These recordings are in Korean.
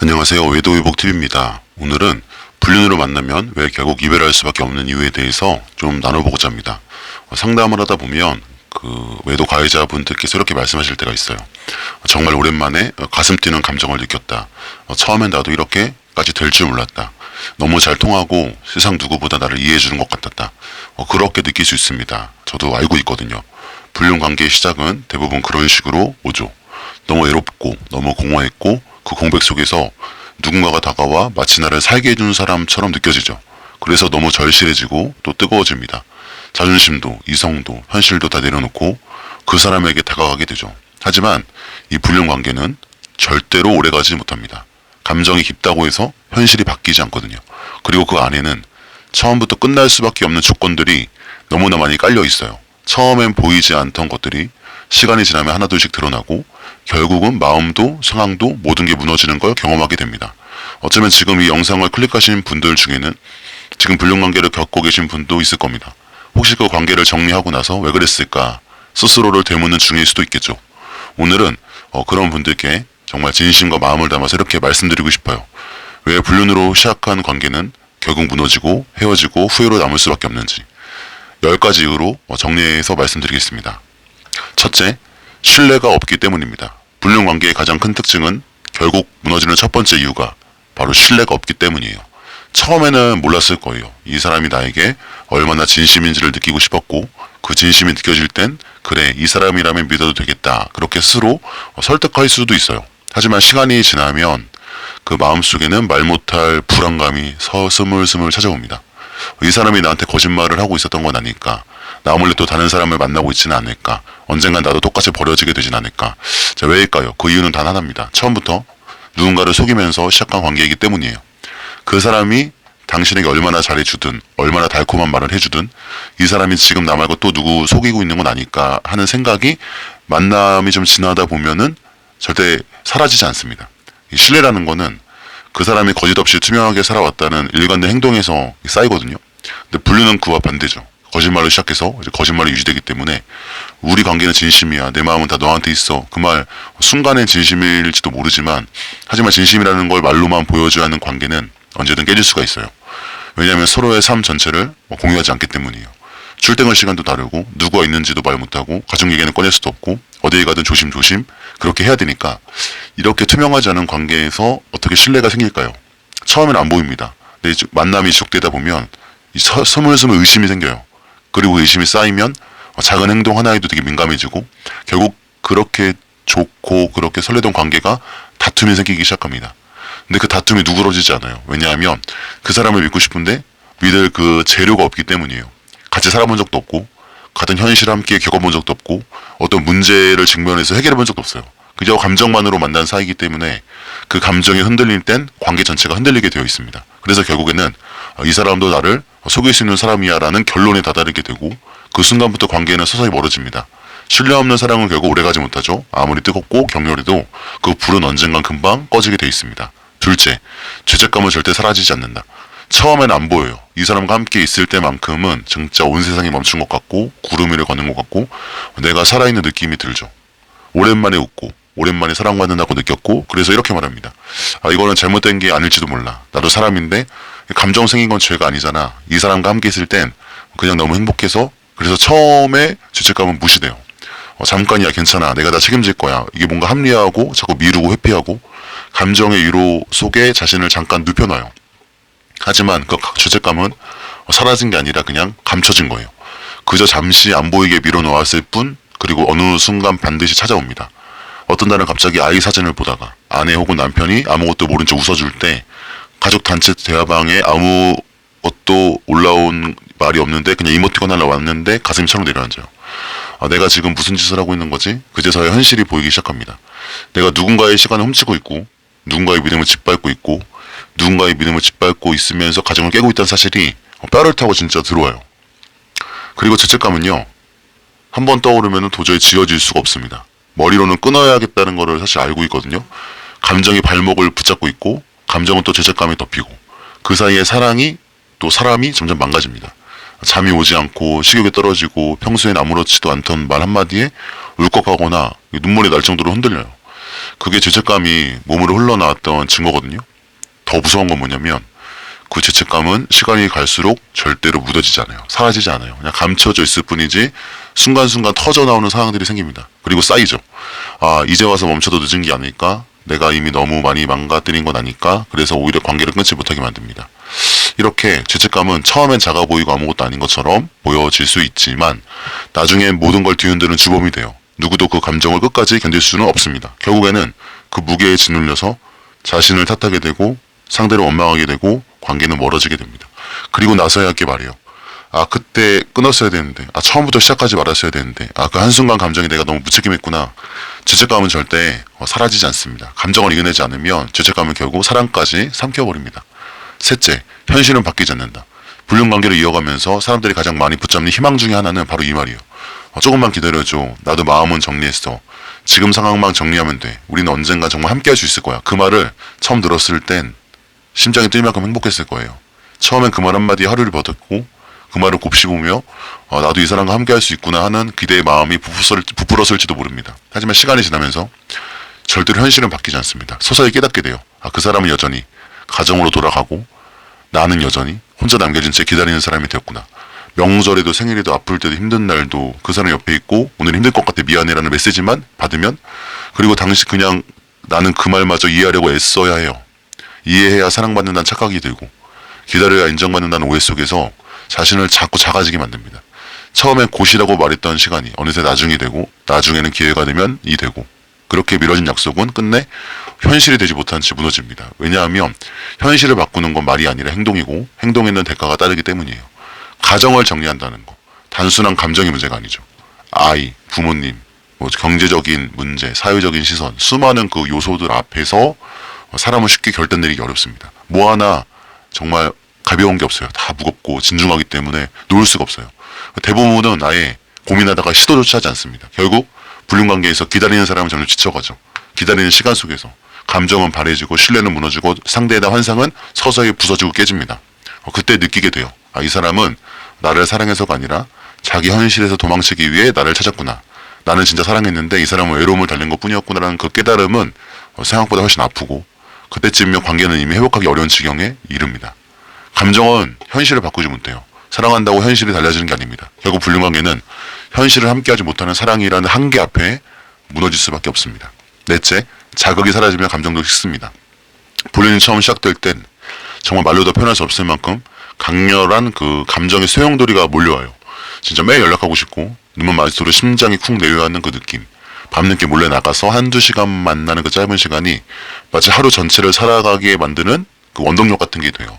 안녕하세요. 외도의복TV입니다. 오늘은 불륜으로 만나면 왜 결국 이별할 수밖에 없는 이유에 대해서 좀 나눠보고자 합니다. 상담을 하다 보면 외도 가해자분들께서 이렇게 말씀하실 때가 있어요. 정말 오랜만에 가슴 뛰는 감정을 느꼈다. 처음엔 나도 이렇게까지 될 줄 몰랐다. 너무 잘 통하고 세상 누구보다 나를 이해해주는 것 같았다. 그렇게 느낄 수 있습니다. 저도 알고 있거든요. 불륜 관계의 시작은 대부분 그런 식으로 오죠. 너무 외롭고 너무 공허했고 그 공백 속에서 누군가가 다가와 마치 나를 살게 해주는 사람처럼 느껴지죠. 그래서 너무 절실해지고 또 뜨거워집니다. 자존심도 이성도 현실도 다 내려놓고 그 사람에게 다가가게 되죠. 하지만 이 불륜 관계는 절대로 오래가지 못합니다. 감정이 깊다고 해서 현실이 바뀌지 않거든요. 그리고 그 안에는 처음부터 끝날 수밖에 없는 조건들이 너무나 많이 깔려 있어요. 처음엔 보이지 않던 것들이 시간이 지나면 하나둘씩 드러나고 결국은 마음도 상황도 모든 게 무너지는 걸 경험하게 됩니다. 어쩌면 지금 이 영상을 클릭하신 분들 중에는 지금 불륜관계를 겪고 계신 분도 있을 겁니다. 혹시 그 관계를 정리하고 나서 왜 그랬을까 스스로를 되묻는 중일 수도 있겠죠. 오늘은 그런 분들께 정말 진심과 마음을 담아서 이렇게 말씀드리고 싶어요. 왜 불륜으로 시작한 관계는 결국 무너지고 헤어지고 후회로 남을 수밖에 없는지 10가지 이유로 정리해서 말씀드리겠습니다. 첫째, 신뢰가 없기 때문입니다. 불륜 관계의 가장 큰 특징은 결국 무너지는 첫 번째 이유가 바로 신뢰가 없기 때문이에요. 처음에는 몰랐을 거예요. 이 사람이 나에게 얼마나 진심인지를 느끼고 싶었고 그 진심이 느껴질 땐 그래 이 사람이라면 믿어도 되겠다 그렇게 스스로 설득할 수도 있어요. 하지만 시간이 지나면 그 마음속에는 말 못할 불안감이 스물스물 찾아옵니다. 이 사람이 나한테 거짓말을 하고 있었던 건 아닐까? 나 몰래 또 다른 사람을 만나고 있지는 않을까? 언젠간 나도 똑같이 버려지게 되진 않을까? 자, 왜일까요? 그 이유는 단 하나입니다. 처음부터 누군가를 속이면서 시작한 관계이기 때문이에요. 그 사람이 당신에게 얼마나 잘해주든 얼마나 달콤한 말을 해주든 이 사람이 지금 나 말고 또 누구 속이고 있는 건 아닐까 하는 생각이 만남이 좀 지나다 보면은 절대 사라지지 않습니다. 이 신뢰라는 거는 그 사람이 거짓 없이 투명하게 살아왔다는 일관된 행동에서 쌓이거든요. 근데 불륜은 그와 반대죠. 거짓말을 시작해서 이제 거짓말이 유지되기 때문에 우리 관계는 진심이야. 내 마음은 다 너한테 있어. 그 말 순간엔 진심일지도 모르지만 하지만 진심이라는 걸 말로만 보여줘야 하는 관계는 언제든 깨질 수가 있어요. 왜냐하면 서로의 삶 전체를 공유하지 않기 때문이에요. 출퇴근 시간도 다르고 누구가 있는지도 말 못하고 가족 얘기는 꺼낼 수도 없고 어딜 가든 조심조심 그렇게 해야 되니까 이렇게 투명하지 않은 관계에서 어떻게 신뢰가 생길까요? 처음에는 안 보입니다. 근데 만남이 지속되다 보면 스물스물 의심이 생겨요. 그리고 의심이 쌓이면 작은 행동 하나에도 되게 민감해지고 결국 그렇게 좋고 그렇게 설레던 관계가 다툼이 생기기 시작합니다. 근데 그 다툼이 누그러지지 않아요. 왜냐하면 그 사람을 믿고 싶은데 믿을 그 재료가 없기 때문이에요. 같이 살아본 적도 없고 같은 현실을 함께 겪어본 적도 없고 어떤 문제를 직면해서 해결해본 적도 없어요. 그저 감정만으로 만난 사이이기 때문에 그 감정이 흔들릴 땐 관계 전체가 흔들리게 되어 있습니다. 그래서 결국에는 이 사람도 나를 속일 수 있는 사람이야 라는 결론에 다다르게 되고 그 순간부터 관계는 서서히 멀어집니다. 신뢰 없는 사랑은 결국 오래가지 못하죠. 아무리 뜨겁고 격렬해도 그 불은 언젠간 금방 꺼지게 되어 있습니다. 둘째, 죄책감은 절대 사라지지 않는다. 처음엔 안 보여요. 이 사람과 함께 있을 때만큼은 진짜 온 세상이 멈춘 것 같고 구름 위를 걷는 것 같고 내가 살아있는 느낌이 들죠. 오랜만에 웃고 오랜만에 사랑받는다고 느꼈고 그래서 이렇게 말합니다. 이거는 잘못된 게 아닐지도 몰라. 나도 사람인데 감정 생긴 건 죄가 아니잖아. 이 사람과 함께 있을 땐 그냥 너무 행복해서 그래서 처음에 죄책감은 무시돼요. 잠깐이야 괜찮아. 내가 다 책임질 거야. 이게 뭔가 합리화하고 자꾸 미루고 회피하고 감정의 위로 속에 자신을 잠깐 눕혀놔요. 하지만 그 죄책감은 사라진 게 아니라 그냥 감춰진 거예요. 그저 잠시 안 보이게 밀어놓았을 뿐 그리고 어느 순간 반드시 찾아옵니다. 어떤 날은 갑자기 아이 사진을 보다가 아내 혹은 남편이 아무것도 모른 척 웃어줄 때 가족 단체 대화방에 아무것도 올라온 말이 없는데 그냥 이모티콘 하나 왔는데 가슴이 차로 내려앉아요. 내가 지금 무슨 짓을 하고 있는 거지? 그제서야 현실이 보이기 시작합니다. 내가 누군가의 시간을 훔치고 있고 누군가의 믿음을 짓밟고 있고 누군가의 믿음을 짓밟고 있으면서 가정을 깨고 있다는 사실이 뼈를 타고 진짜 들어와요. 그리고 죄책감은요. 한번 떠오르면 도저히 지워질 수가 없습니다. 머리로는 끊어야겠다는 거를 사실 알고 있거든요. 감정이 발목을 붙잡고 있고 감정은 또 죄책감이 덮이고 그 사이에 사랑이 또 사람이 점점 망가집니다. 잠이 오지 않고 식욕이 떨어지고 평소엔 아무렇지도 않던 말 한마디에 울컥하거나 눈물이 날 정도로 흔들려요. 그게 죄책감이 몸으로 흘러나왔던 증거거든요. 더 무서운 건 뭐냐면 그 죄책감은 시간이 갈수록 절대로 묻어지지 않아요. 사라지지 않아요. 그냥 감춰져 있을 뿐이지 순간순간 터져 나오는 상황들이 생깁니다. 그리고 쌓이죠. 아, 이제 와서 멈춰도 늦은 게 아닐까? 내가 이미 너무 많이 망가뜨린 건 아닐까? 그래서 오히려 관계를 끊지 못하게 만듭니다. 이렇게 죄책감은 처음엔 작아 보이고 아무것도 아닌 것처럼 보여질 수 있지만 나중엔 모든 걸 뒤흔드는 주범이 돼요. 누구도 그 감정을 끝까지 견딜 수는 없습니다. 결국에는 그 무게에 짓눌려서 자신을 탓하게 되고 상대를 원망하게 되고 관계는 멀어지게 됩니다. 그리고 나서야 할 게 말이에요. 아, 그때 끊었어야 되는데, 아, 처음부터 시작하지 말았어야 되는데, 아, 그 한순간 감정이 내가 너무 무책임했구나. 죄책감은 절대 사라지지 않습니다. 감정을 이겨내지 않으면 죄책감은 결국 사랑까지 삼켜버립니다. 셋째, 현실은 바뀌지 않는다. 불륜 관계를 이어가면서 사람들이 가장 많이 붙잡는 희망 중에 하나는 바로 이 말이에요. 조금만 기다려줘. 나도 마음은 정리했어. 지금 상황만 정리하면 돼. 우리는 언젠가 정말 함께 할 수 있을 거야. 그 말을 처음 들었을 땐 심장이 뛸 만큼 행복했을 거예요. 처음엔 그 말 한마디에 하루를 버텼고 그 말을 곱씹으며 나도 이 사람과 함께 할 수 있구나 하는 기대의 마음이 부풀었을지도 모릅니다. 하지만 시간이 지나면서 절대로 현실은 바뀌지 않습니다. 서서히 깨닫게 돼요. 아, 그 사람은 여전히 가정으로 돌아가고 나는 여전히 혼자 남겨진 채 기다리는 사람이 되었구나. 명절에도 생일에도 아플 때도 힘든 날도 그 사람 옆에 있고 오늘 힘들 것 같아 미안해라는 메시지만 받으면 그리고 당시 그냥 나는 그 말마저 이해하려고 애써야 해요. 이해해야 사랑받는다는 착각이 들고 기다려야 인정받는다는 오해 속에서 자신을 자꾸 작아지게 만듭니다. 처음엔 곧이라고 말했던 시간이 어느새 나중이 되고 나중에는 기회가 되면 이 되고 그렇게 미뤄진 약속은 끝내 현실이 되지 못한 채 무너집니다. 왜냐하면 현실을 바꾸는 건 말이 아니라 행동이고 행동에는 대가가 따르기 때문이에요. 가정을 정리한다는 거 단순한 감정의 문제가 아니죠. 아이, 부모님, 경제적인 문제, 사회적인 시선 수많은 그 요소들 앞에서 사람은 쉽게 결단 내리기 어렵습니다. 뭐 하나 정말 가벼운 게 없어요. 다 무겁고 진중하기 때문에 놓을 수가 없어요. 대부분은 아예 고민하다가 시도조차 하지 않습니다. 결국 불륜관계에서 기다리는 사람은 점점 지쳐가죠. 기다리는 시간 속에서 감정은 바래지고 신뢰는 무너지고 상대에 대한 환상은 서서히 부서지고 깨집니다. 그때 느끼게 돼요. 아, 이 사람은 나를 사랑해서가 아니라 자기 현실에서 도망치기 위해 나를 찾았구나. 나는 진짜 사랑했는데 이 사람은 외로움을 달랜 것 뿐이었구나라는 그 깨달음은 생각보다 훨씬 아프고 그때쯤이면 관계는 이미 회복하기 어려운 지경에 이릅니다. 감정은 현실을 바꾸지 못해요. 사랑한다고 현실이 달라지는 게 아닙니다. 결국 불륜관계는 현실을 함께하지 못하는 사랑이라는 한계 앞에 무너질 수밖에 없습니다. 넷째, 자극이 사라지면 감정도 식습니다. 불륜이 처음 시작될 땐 정말 말로도 표현할 수 없을 만큼 강렬한 그 감정의 소용돌이가 몰려와요. 진짜 매일 연락하고 싶고 눈만 마주쳐도 심장이 쿵 내려앉는 그 느낌. 밤늦게 몰래 나가서 한두 시간 만나는 그 짧은 시간이 마치 하루 전체를 살아가게 만드는 그 원동력 같은 게 돼요.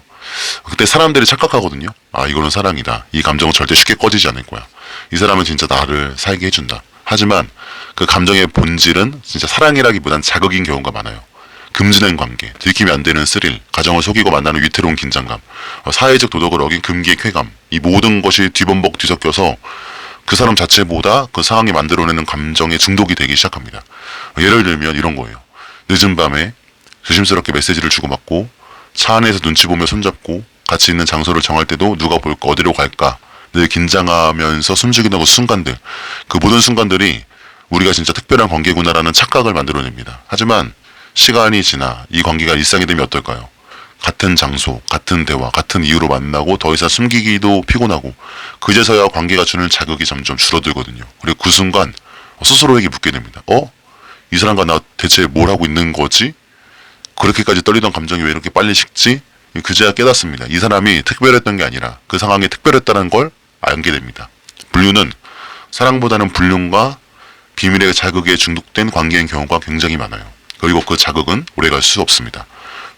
그때 사람들이 착각하거든요. 아, 이거는 사랑이다. 이 감정은 절대 쉽게 꺼지지 않을 거야. 이 사람은 진짜 나를 살게 해준다. 하지만 그 감정의 본질은 진짜 사랑이라기보단 자극인 경우가 많아요. 금지된 관계, 들키면 안 되는 스릴, 가정을 속이고 만나는 위태로운 긴장감, 사회적 도덕을 어긴 금기의 쾌감, 이 모든 것이 뒤범벅 뒤섞여서 그 사람 자체보다 그 상황이 만들어내는 감정에 중독이 되기 시작합니다. 예를 들면 이런 거예요. 늦은 밤에 조심스럽게 메시지를 주고받고 차 안에서 눈치 보며 손잡고 같이 있는 장소를 정할 때도 누가 볼까 어디로 갈까 늘 긴장하면서 숨죽이는 그 순간들, 그 모든 순간들이 우리가 진짜 특별한 관계구나라는 착각을 만들어냅니다. 하지만 시간이 지나 이 관계가 일상이 되면 어떨까요? 같은 장소, 같은 대화, 같은 이유로 만나고 더 이상 숨기기도 피곤하고 그제서야 관계가 주는 자극이 점점 줄어들거든요. 그리고 그 순간 스스로에게 묻게 됩니다. 이 사람과 나 대체 뭘 하고 있는 거지? 그렇게까지 떨리던 감정이 왜 이렇게 빨리 식지? 그제야 깨닫습니다. 이 사람이 특별했던 게 아니라 그 상황이 특별했다는 걸 알게 됩니다. 불륜은 사랑보다는 불륜과 비밀의 자극에 중독된 관계인 경우가 굉장히 많아요. 그리고 그 자극은 오래갈 수 없습니다.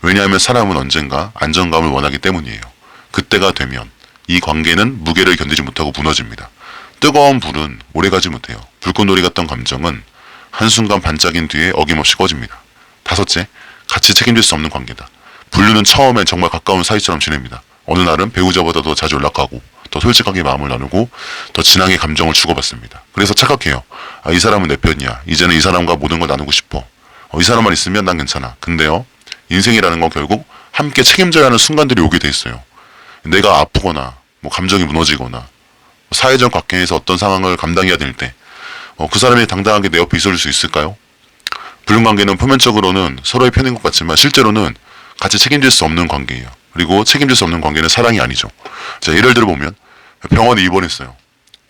왜냐하면 사람은 언젠가 안정감을 원하기 때문이에요. 그때가 되면 이 관계는 무게를 견디지 못하고 무너집니다. 뜨거운 불은 오래가지 못해요. 불꽃놀이 같던 감정은 한순간 반짝인 뒤에 어김없이 꺼집니다. 다섯째, 같이 책임질 수 없는 관계다. 불륜은 처음엔 정말 가까운 사이처럼 지냅니다. 어느 날은 배우자보다 더 자주 연락하고 더 솔직하게 마음을 나누고 더 진하게 감정을 주고받습니다. 그래서 착각해요. 아, 이 사람은 내 편이야. 이제는 이 사람과 모든 걸 나누고 싶어. 이 사람만 있으면 난 괜찮아. 근데요, 인생이라는 건 결국 함께 책임져야 하는 순간들이 오게 돼 있어요. 내가 아프거나 감정이 무너지거나 사회적 관계에서 어떤 상황을 감당해야 될 때 그 사람이 당당하게 내 옆에 있어줄 수 있을까요? 불륜관계는 표면적으로는 서로의 편인 것 같지만 실제로는 같이 책임질 수 없는 관계예요. 그리고 책임질 수 없는 관계는 사랑이 아니죠. 자, 예를 들어 보면 병원에 입원했어요.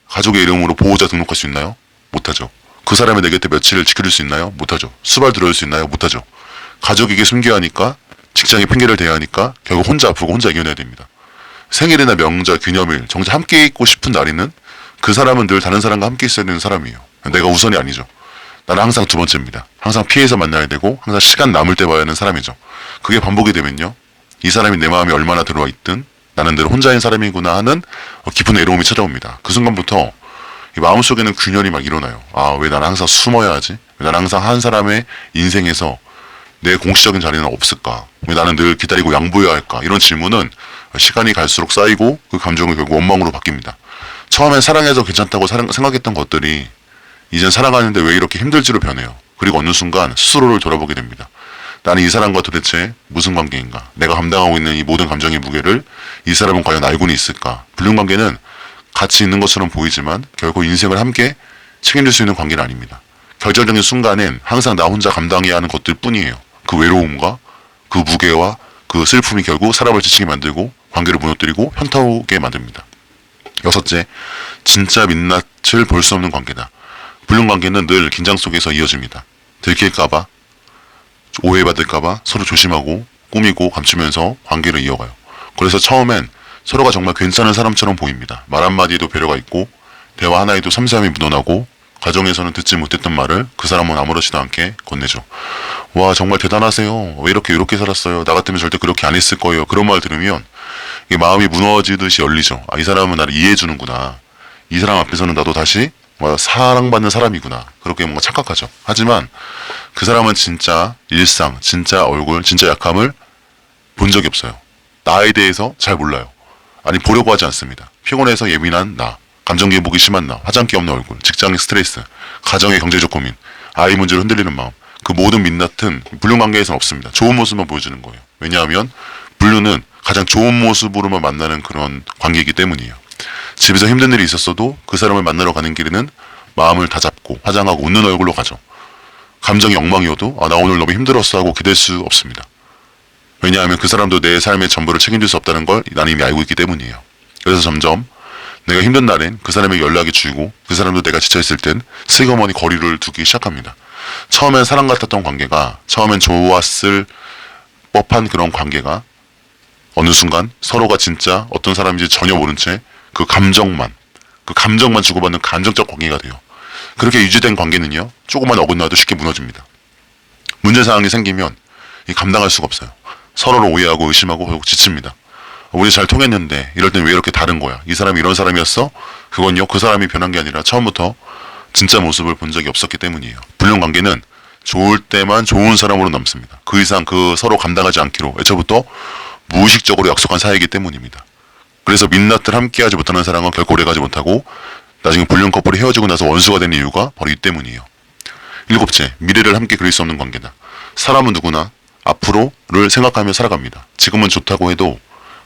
가족의 이름으로 보호자 등록할 수 있나요? 못하죠. 그 사람이 내 곁에 며칠을 지켜줄 수 있나요? 못하죠. 수발 들어줄 수 있나요? 못하죠. 가족에게 숨겨야 하니까, 직장에 핑계를 대야 하니까 결국 혼자 아프고 혼자 이겨내야 됩니다. 생일이나 명절, 기념일, 정작 함께 있고 싶은 날에는 그 사람은 늘 다른 사람과 함께 있어야 되는 사람이에요. 내가 우선이 아니죠. 나는 항상 두 번째입니다. 항상 피해서 만나야 되고 항상 시간 남을 때 봐야 하는 사람이죠. 그게 반복이 되면요, 이 사람이 내 마음에 얼마나 들어와 있든 나는 늘 혼자인 사람이구나 하는 깊은 외로움이 찾아옵니다. 그 순간부터 이 마음속에는 균열이 막 일어나요. 아, 왜 나는 항상 숨어야 하지? 왜 나는 항상 한 사람의 인생에서 내 공식적인 자리는 없을까? 왜 나는 늘 기다리고 양보해야 할까? 이런 질문은 시간이 갈수록 쌓이고 그 감정은 결국 원망으로 바뀝니다. 처음엔 사랑해서 괜찮다고 생각했던 것들이 이젠 살아가는데 왜 이렇게 힘들지로 변해요. 그리고 어느 순간 스스로를 돌아보게 됩니다. 나는 이 사람과 도대체 무슨 관계인가? 내가 감당하고 있는 이 모든 감정의 무게를 이 사람은 과연 알고는 있을까? 불륜관계는 같이 있는 것처럼 보이지만 결국 인생을 함께 책임질 수 있는 관계는 아닙니다. 결정적인 순간엔 항상 나 혼자 감당해야 하는 것들 뿐이에요. 그 외로움과 그 무게와 그 슬픔이 결국 사람을 지치게 만들고 관계를 무너뜨리고 현타오게 만듭니다. 여섯째, 진짜 민낯을 볼 수 없는 관계다. 불륜관계는 늘 긴장 속에서 이어집니다. 들킬까봐, 오해받을까봐 서로 조심하고 꾸미고 감추면서 관계를 이어가요. 그래서 처음엔 서로가 정말 괜찮은 사람처럼 보입니다. 말 한마디에도 배려가 있고 대화 하나에도 섬세함이 묻어나고 가정에서는 듣지 못했던 말을 그 사람은 아무렇지도 않게 건네죠. 와, 정말 대단하세요. 왜 이렇게 살았어요. 나 같으면 절대 그렇게 안 했을 거예요. 그런 말 들으면 이게 마음이 무너지듯이 열리죠. 아, 이 사람은 나를 이해해주는구나. 이 사람 앞에서는 나도 다시 사랑받는 사람이구나. 그렇게 뭔가 착각하죠. 하지만 그 사람은 진짜 일상, 진짜 얼굴, 진짜 약함을 본 적이 없어요. 나에 대해서 잘 몰라요. 아니, 보려고 하지 않습니다. 피곤해서 예민한 나, 감정 기복이 심한 나, 화장기 없는 얼굴, 직장의 스트레스, 가정의 경제적 고민, 아이 문제로 흔들리는 마음, 그 모든 민낯은 불륜관계에서는 없습니다. 좋은 모습만 보여주는 거예요. 왜냐하면 불륜은 가장 좋은 모습으로만 만나는 그런 관계이기 때문이에요. 집에서 힘든 일이 있었어도 그 사람을 만나러 가는 길에는 마음을 다잡고 화장하고 웃는 얼굴로 가죠. 감정이 엉망이어도 나 오늘 너무 힘들었어 하고 기댈 수 없습니다. 왜냐하면 그 사람도 내 삶의 전부를 책임질 수 없다는 걸 나는 이미 알고 있기 때문이에요. 그래서 점점 내가 힘든 날엔 그 사람에게 연락이 줄고 그 사람도 내가 지쳐있을 땐 슬그머니 거리를 두기 시작합니다. 처음엔 사랑 같았던 관계가, 처음엔 좋았을 법한 그런 관계가 어느 순간 서로가 진짜 어떤 사람인지 전혀 모른 채 그 감정만 주고받는 감정적 관계가 돼요. 그렇게 유지된 관계는요, 조금만 어긋나도 쉽게 무너집니다. 문제사항이 생기면 감당할 수가 없어요. 서로를 오해하고 의심하고 결국 지칩니다. 우리 잘 통했는데 이럴 땐 왜 이렇게 다른 거야? 이 사람이 이런 사람이었어? 그건요, 그 사람이 변한 게 아니라 처음부터 진짜 모습을 본 적이 없었기 때문이에요. 불륜관계는 좋을 때만 좋은 사람으로 남습니다. 그 이상 그 서로 감당하지 않기로 애초부터 무의식적으로 약속한 사이이기 때문입니다. 그래서 민낯을 함께하지 못하는 사랑은 결코 오래가지 못하고 나중에 불륜 커플이 헤어지고 나서 원수가 되는 이유가 바로 이 때문이에요. 일곱째, 미래를 함께 그릴 수 없는 관계다. 사람은 누구나 앞으로를 생각하며 살아갑니다. 지금은 좋다고 해도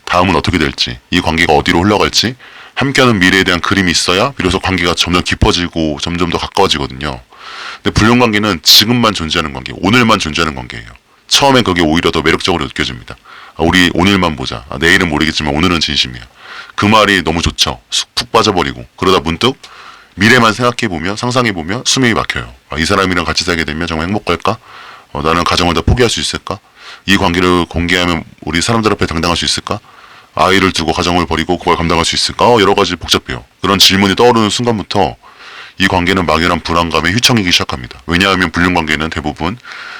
다음은 어떻게 될지, 이 관계가 어디로 흘러갈지 함께하는 미래에 대한 그림이 있어야 비로소 관계가 점점 깊어지고 점점 더 가까워지거든요. 근데 불륜관계는 지금만 존재하는 관계, 오늘만 존재하는 관계예요. 처음엔 그게 오히려 더 매력적으로 느껴집니다. 우리 오늘만 보자. 내일은 모르겠지만 오늘은 진심이야. 그 말이 너무 좋죠. 푹 빠져버리고 그러다 문득 미래만 생각해보면, 상상해보면 숨이 막혀요. 이 사람이랑 같이 살게 되면 정말 행복할까? 나는 가정을 다 포기할 수 있을까? 이 관계를 공개하면 우리 사람들 앞에 당당할 수 있을까? 아이를 두고 가정을 버리고 그걸 감당할 수 있을까? 여러 가지 복잡해요. 그런 질문이 떠오르는 순간부터 이 관계는 막연한 불안감에 휘청이기 시작합니다. 왜냐하면 불륜관계는 대부분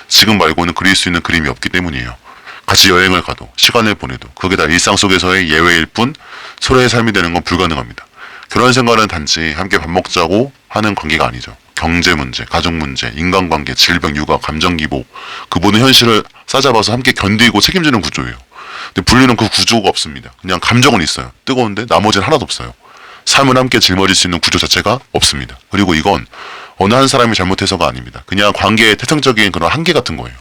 지금 말고는 그릴 수 있는 그림이 없기 때문이에요. 같이 여행을 가도, 시간을 보내도 그게 다 일상 속에서의 예외일 뿐 서로의 삶이 되는 건 불가능합니다. 결혼 생활은 단지 함께 밥 먹자고 하는 관계가 아니죠. 경제 문제, 가족 문제, 인간관계, 질병, 육아, 감정 기복, 그 모든 현실을 싸잡아서 함께 견디고 책임지는 구조예요. 근데 불륜은 그 구조가 없습니다. 그냥 감정은 있어요. 뜨거운데 나머지는 하나도 없어요. 삶을 함께 짊어질 수 있는 구조 자체가 없습니다. 그리고 이건 어느 한 사람이 잘못해서가 아닙니다. 그냥 관계의 태생적인 그런 한계 같은 거예요.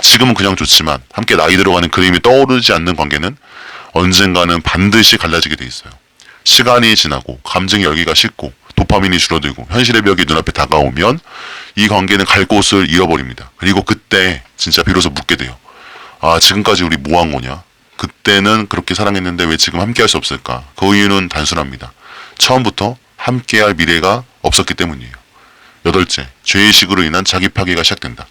지금은 그냥 좋지만 함께 나이 들어가는 그림이 떠오르지 않는 관계는 언젠가는 반드시 갈라지게 돼 있어요. 시간이 지나고 감정의 열기가 식고 도파민이 줄어들고 현실의 벽이 눈앞에 다가오면 이 관계는 갈 곳을 잃어버립니다. 그리고 그때 진짜 비로소 묻게 돼요. 아, 지금까지 우리 뭐 한 거냐? 그때는 그렇게 사랑했는데 왜 지금 함께 할 수 없을까? 그 이유는 단순합니다. 처음부터 함께할 미래가 없었기 때문이에요. 여덟째, 죄의식으로 인한 자기 파괴가 시작된다.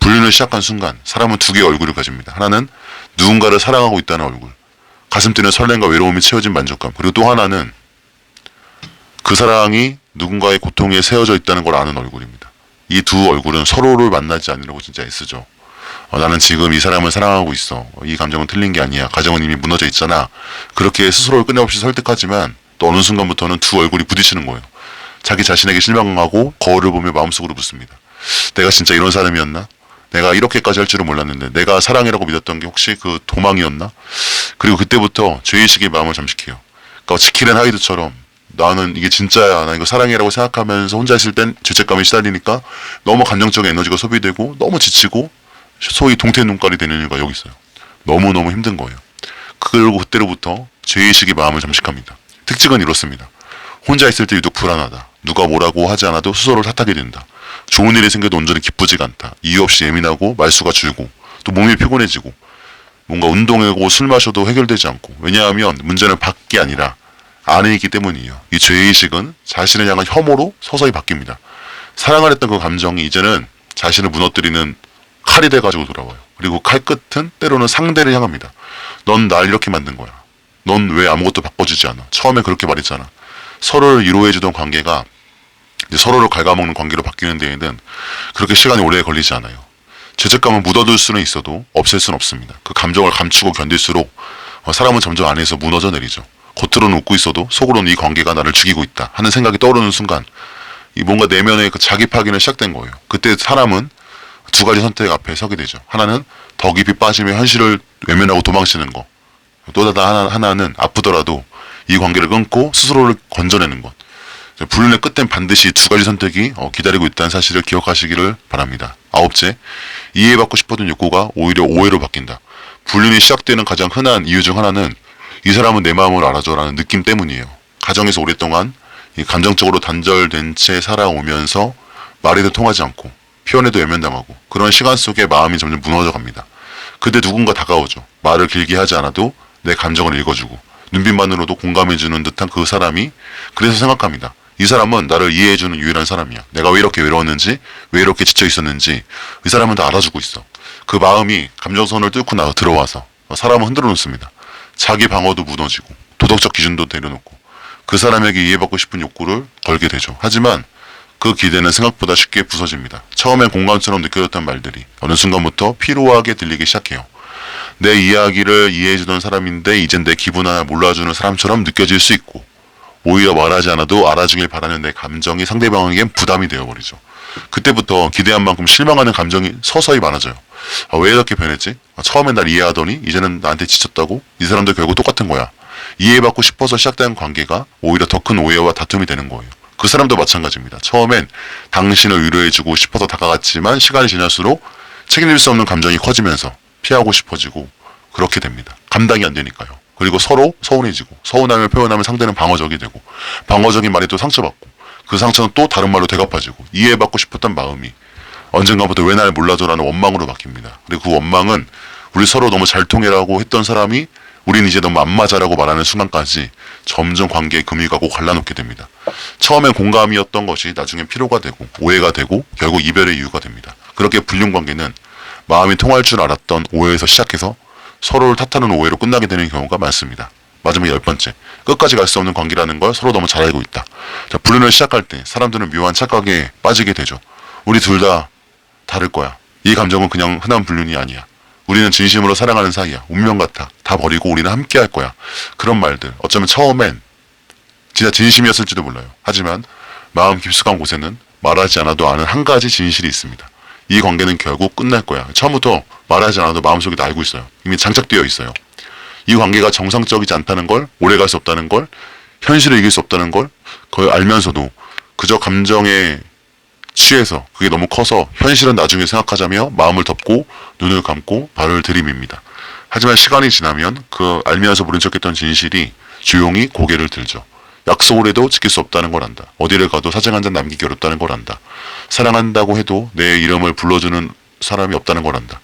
불륜을 시작한 순간 사람은 두 개의 얼굴을 가집니다. 하나는 누군가를 사랑하고 있다는 얼굴, 가슴 뛰는 설렘과 외로움이 채워진 만족감. 그리고 또 하나는 그 사랑이 누군가의 고통에 세워져 있다는 걸 아는 얼굴입니다. 이 두 얼굴은 서로를 만나지 않으려고 진짜 애쓰죠. 나는 지금 이 사람을 사랑하고 있어. 이 감정은 틀린 게 아니야. 가정은 이미 무너져 있잖아. 그렇게 스스로를 끊임없이 설득하지만 또 어느 순간부터는 두 얼굴이 부딪히는 거예요. 자기 자신에게 실망하고 거울을 보며 마음속으로 묻습니다. 내가 진짜 이런 사람이었나? 내가 이렇게까지 할 줄은 몰랐는데 내가 사랑이라고 믿었던 게 혹시 그 도망이었나? 그리고 그때부터 죄의식의 마음을 잠식해요. 그러니까 지킬 앤 하이드처럼 나는 이게 진짜야, 나 이거 사랑이라고 생각하면서 혼자 있을 땐 죄책감에 시달리니까 너무 감정적인 에너지가 소비되고 너무 지치고 소위 동태 눈깔이 되는 이유가 여기 있어요. 너무너무 힘든 거예요. 그리고 그때로부터 죄의식이 마음을 잠식합니다. 특징은 이렇습니다. 혼자 있을 때 유독 불안하다. 누가 뭐라고 하지 않아도 스스로를 탓하게 된다. 좋은 일이 생겨도 온전히 기쁘지가 않다. 이유 없이 예민하고 말수가 줄고 또 몸이 피곤해지고 뭔가 운동하고 술 마셔도 해결되지 않고, 왜냐하면 문제는 밖이 아니라 안에 있기 때문이에요. 이 죄의식은 자신을 향한 혐오로 서서히 바뀝니다. 사랑을 했던 그 감정이 이제는 자신을 무너뜨리는 칼이 돼가지고 돌아와요. 그리고 칼 끝은 때로는 상대를 향합니다. 넌 날 이렇게 만든 거야. 넌 왜 아무것도 바꿔주지 않아? 처음에 그렇게 말했잖아. 서로를 위로해주던 관계가 이제 서로를 갉아먹는 관계로 바뀌는 데에는 그렇게 시간이 오래 걸리지 않아요. 죄책감은 묻어둘 수는 있어도 없앨 수는 없습니다. 그 감정을 감추고 견딜수록 사람은 점점 안에서 무너져 내리죠. 겉으로는 웃고 있어도 속으로는 이 관계가 나를 죽이고 있다 하는 생각이 떠오르는 순간 이 뭔가 내면의 그 자기 파괴는 시작된 거예요. 그때 사람은 두 가지 선택 앞에 서게 되죠. 하나는 더 깊이 빠지며 현실을 외면하고 도망치는 거. 또 하나는 아프더라도 이 관계를 끊고 스스로를 건져내는 것. 불륜의 끝엔 반드시 두 가지 선택이 기다리고 있다는 사실을 기억하시기를 바랍니다. 아홉째, 이해받고 싶었던 욕구가 오히려 오해로 바뀐다. 불륜이 시작되는 가장 흔한 이유 중 하나는 이 사람은 내 마음을 알아줘라는 느낌 때문이에요. 가정에서 오랫동안 감정적으로 단절된 채 살아오면서 말에도 통하지 않고 표현에도 외면당하고 그런 시간 속에 마음이 점점 무너져 갑니다. 그때 누군가 다가오죠. 말을 길게 하지 않아도 내 감정을 읽어주고 눈빛만으로도 공감해주는 듯한 그 사람이, 그래서 생각합니다. 이 사람은 나를 이해해주는 유일한 사람이야. 내가 왜 이렇게 외로웠는지, 왜 이렇게 지쳐있었는지 이 사람은 다 알아주고 있어. 그 마음이 감정선을 뚫고 들어와서 사람을 흔들어 놓습니다. 자기 방어도 무너지고 도덕적 기준도 내려놓고 그 사람에게 이해받고 싶은 욕구를 걸게 되죠. 하지만 그 기대는 생각보다 쉽게 부서집니다. 처음엔 공감처럼 느껴졌던 말들이 어느 순간부터 피로하게 들리기 시작해요. 내 이야기를 이해해주던 사람인데 이젠 내 기분 하나 몰라주는 사람처럼 느껴질 수 있고, 오히려 말하지 않아도 알아주길 바라는 내 감정이 상대방에겐 부담이 되어버리죠. 그때부터 기대한 만큼 실망하는 감정이 서서히 많아져요. 왜 이렇게 변했지? 처음엔 날 이해하더니 이제는 나한테 지쳤다고? 이 사람도 결국 똑같은 거야. 이해받고 싶어서 시작된 관계가 오히려 더 큰 오해와 다툼이 되는 거예요. 그 사람도 마찬가지입니다. 처음엔 당신을 위로해주고 싶어서 다가갔지만 시간이 지날수록 책임질 수 없는 감정이 커지면서 피하고 싶어지고 그렇게 됩니다. 감당이 안 되니까요. 그리고 서로 서운해지고, 서운함을 표현하면 상대는 방어적이 되고, 방어적인 말이 또 상처받고, 그 상처는 또 다른 말로 되갚아지고, 이해받고 싶었던 마음이 언젠가부터 왜 날 몰라줘라는 원망으로 바뀝니다. 그리고 그 원망은 우리 서로 너무 잘 통해라고 했던 사람이 우린 이제 너무 안 맞아라고 말하는 순간까지 점점 관계에 금이 가고 갈라놓게 됩니다. 처음엔 공감이었던 것이 나중엔 피로가 되고 오해가 되고 결국 이별의 이유가 됩니다. 그렇게 불륜 관계는 마음이 통할 줄 알았던 오해에서 시작해서 서로를 탓하는 오해로 끝나게 되는 경우가 많습니다. 마지막 10번째, 끝까지 갈 수 없는 관계라는 걸 서로 너무 잘 알고 있다. 자, 불륜을 시작할 때 사람들은 묘한 착각에 빠지게 되죠. 우리 둘 다 다를 거야. 이 감정은 그냥 흔한 불륜이 아니야. 우리는 진심으로 사랑하는 사이야. 운명 같아. 다 버리고 우리는 함께 할 거야. 그런 말들. 어쩌면 처음엔 진짜 진심이었을지도 몰라요. 하지만 마음 깊숙한 곳에는 말하지 않아도 아는 한 가지 진실이 있습니다. 이 관계는 결국 끝날 거야. 처음부터 말하지 않아도 마음속에 다 알고 있어요. 이미 장착되어 있어요. 이 관계가 정상적이지 않다는 걸, 오래 갈 수 없다는 걸, 현실을 이길 수 없다는 걸 그걸 알면서도 그저 감정에 취해서 그게 너무 커서 현실은 나중에 생각하자며 마음을 덮고 눈을 감고 발을 들이밉니다. 하지만 시간이 지나면 그 알면서 모른 척했던 진실이 조용히 고개를 들죠. 약속을 해도 지킬 수 없다는 걸 안다. 어디를 가도 사진 한 장 남기기 어렵다는 걸 안다. 사랑한다고 해도 내 이름을 불러주는 사람이 없다는 걸 안다.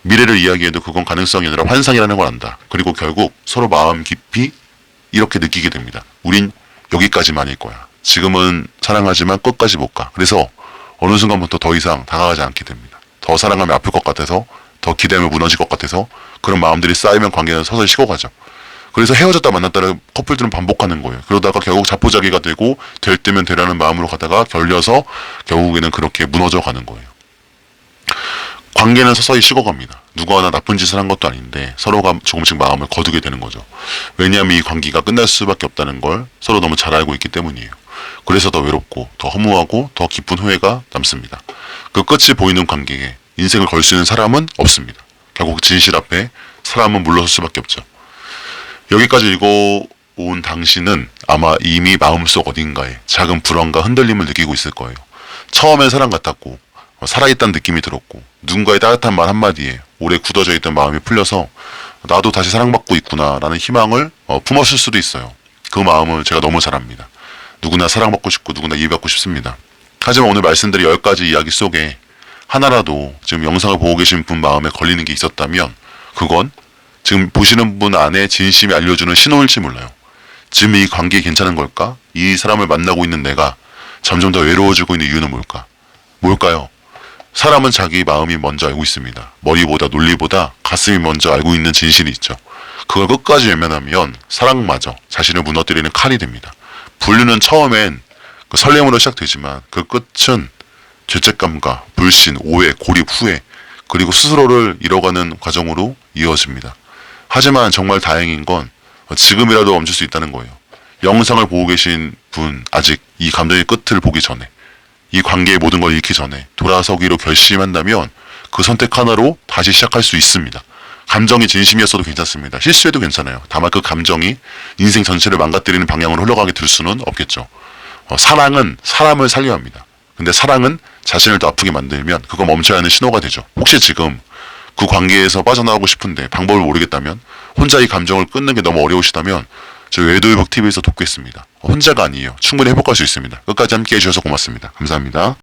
미래를 이야기해도 그건 가능성이 아니라 환상이라는 걸 안다. 그리고 결국 서로 마음 깊이 이렇게 느끼게 됩니다. 우린 여기까지만일 거야. 지금은 사랑하지만 끝까지 못 가. 그래서 어느 순간부터 더 이상 다가가지 않게 됩니다. 더 사랑하면 아플 것 같아서, 더 기대하면 무너질 것 같아서 그런 마음들이 쌓이면 관계는 서서히 식어가죠. 그래서 헤어졌다 만났다를 커플들은 반복하는 거예요. 그러다가 결국 자포자기가 되고 될 때면 되라는 마음으로 가다가 결려서 결국에는 그렇게 무너져 가는 거예요. 관계는 서서히 식어갑니다. 누구 하나 나쁜 짓을 한 것도 아닌데 서로가 조금씩 마음을 거두게 되는 거죠. 왜냐하면 이 관계가 끝날 수밖에 없다는 걸 서로 너무 잘 알고 있기 때문이에요. 그래서 더 외롭고 더 허무하고 더 깊은 후회가 남습니다. 그 끝이 보이는 관계에 인생을 걸 수 있는 사람은 없습니다. 결국 진실 앞에 사람은 물러설 수밖에 없죠. 여기까지 읽어온 당신은 아마 이미 마음속 어딘가에 작은 불안과 흔들림을 느끼고 있을 거예요. 처음엔 사랑 같았고 살아있다는 느낌이 들었고 누군가의 따뜻한 말 한마디에 오래 굳어져 있던 마음이 풀려서 나도 다시 사랑받고 있구나 라는 희망을 품었을 수도 있어요. 그 마음을 제가 너무 잘 압니다. 누구나 사랑받고 싶고 누구나 이해받고 싶습니다. 하지만 오늘 말씀드린 10가지 이야기 속에 하나라도 지금 영상을 보고 계신 분 마음에 걸리는 게 있었다면 그건 지금 보시는 분 안에 진심이 알려주는 신호일지 몰라요. 지금 이 관계 괜찮은 걸까? 이 사람을 만나고 있는 내가 점점 더 외로워지고 있는 이유는 뭘까? 뭘까요? 사람은 자기 마음이 먼저 알고 있습니다. 머리보다 논리보다 가슴이 먼저 알고 있는 진실이 있죠. 그걸 끝까지 외면하면 사랑마저 자신을 무너뜨리는 칼이 됩니다. 분류는 처음엔 그 설렘으로 시작되지만 그 끝은 죄책감과 불신, 오해, 고립, 후회 그리고 스스로를 잃어가는 과정으로 이어집니다. 하지만 정말 다행인 건 지금이라도 멈출 수 있다는 거예요. 영상을 보고 계신 분 아직 이 감정의 끝을 보기 전에 이 관계의 모든 걸 잃기 전에 돌아서기로 결심한다면 그 선택 하나로 다시 시작할 수 있습니다. 감정이 진심이었어도 괜찮습니다. 실수해도 괜찮아요. 다만 그 감정이 인생 전체를 망가뜨리는 방향으로 흘러가게 될 수는 없겠죠. 사랑은 사람을 살려야 합니다. 근데 사랑은 자신을 더 아프게 만들면 그거 멈춰야 하는 신호가 되죠. 혹시 지금 그 관계에서 빠져나오고 싶은데 방법을 모르겠다면 혼자 이 감정을 끊는 게 너무 어려우시다면 저희 외도의복 TV에서 돕겠습니다. 혼자가 아니에요. 충분히 회복할 수 있습니다. 끝까지 함께 해주셔서 고맙습니다. 감사합니다.